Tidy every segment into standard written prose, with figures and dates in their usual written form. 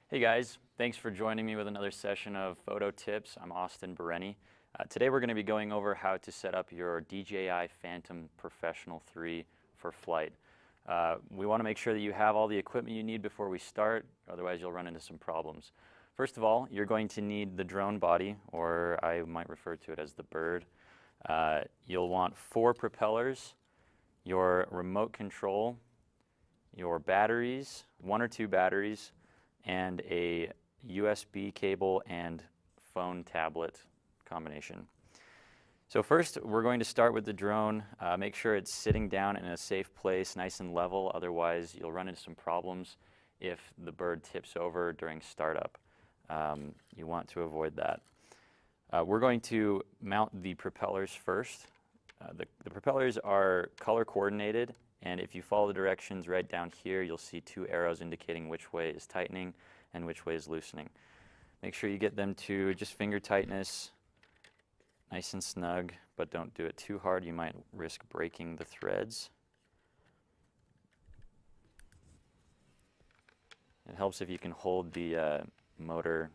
Hey guys, thanks for joining me with another session of Photo Tips. I'm Austin Bereni. Today we're going to be going over how to set up your DJI Phantom Professional 3 for flight. We want to make sure that you have all the equipment you need before we start, otherwise you'll run into some problems. First of all, you're going to need the drone body, or I might refer to it as the bird. You'll want 4 propellers, your remote control, your batteries, 1 or 2 batteries, and a USB cable and phone tablet combination. So first, we're going to start with the drone. Make sure it's sitting down in a safe place, nice and level, otherwise you'll run into some problems if the bird tips over during startup. You want to avoid that. We're going to mount the propellers first. The propellers are color coordinated, and if you follow the directions right down here, you'll see 2 arrows indicating which way is tightening and which way is loosening. Make sure you get them to just finger tightness, nice and snug, but don't do it too hard. You might risk breaking the threads. It helps if you can hold the motor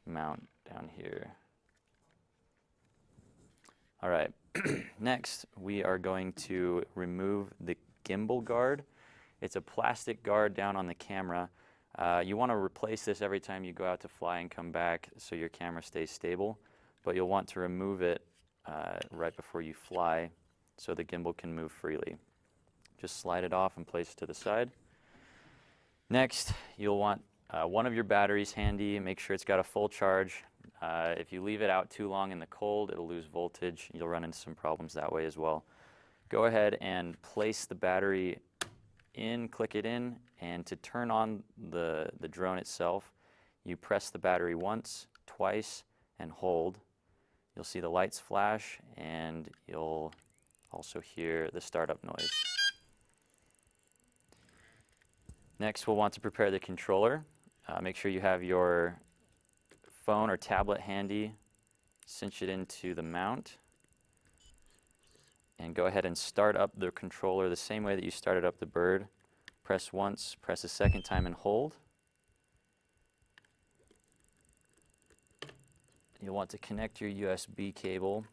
mount down here. All right. Next, we are going to remove the gimbal guard. It's a plastic guard down on the camera. You want to replace this every time you go out to fly and come back so your camera stays stable, but you'll want to remove it right before you fly so the gimbal can move freely. Just slide it off and place it to the side. Next, you'll want one of your batteries handy. Make sure it's got a full charge. If you leave it out too long in the cold, it'll lose voltage. You'll run into some problems that way as well. Go ahead and place the battery in, click it in, and to turn on the drone itself, you press the battery once, twice, and hold. You'll see the lights flash, and you'll also hear the startup noise. Next, we'll want to prepare the controller. Make sure you have your phone or tablet handy, cinch it into the mount, and go ahead and start up the controller the same way that you started up the bird. Press once, press a second time, and hold. You'll want to connect your USB cable.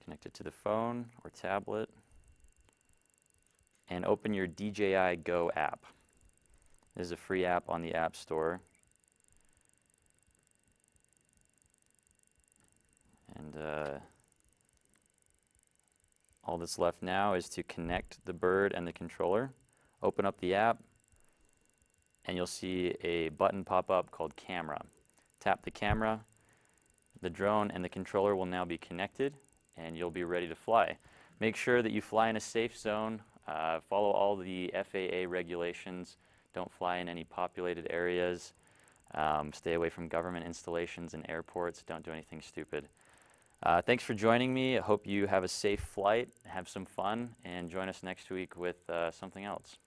Connect it to the phone or tablet, and open your DJI Go app. This is a free app on the App Store. And all that's left now is to connect the bird and the controller. Open up the app, and you'll see a button pop up called Camera. Tap the camera. The drone and the controller will now be connected, and you'll be ready to fly. Make sure that you fly in a safe zone. Follow all the FAA regulations. Don't fly in any populated areas. Stay away from government installations and airports. Don't do anything stupid. Thanks for joining me. I hope you have a safe flight, have some fun, and join us next week with something else.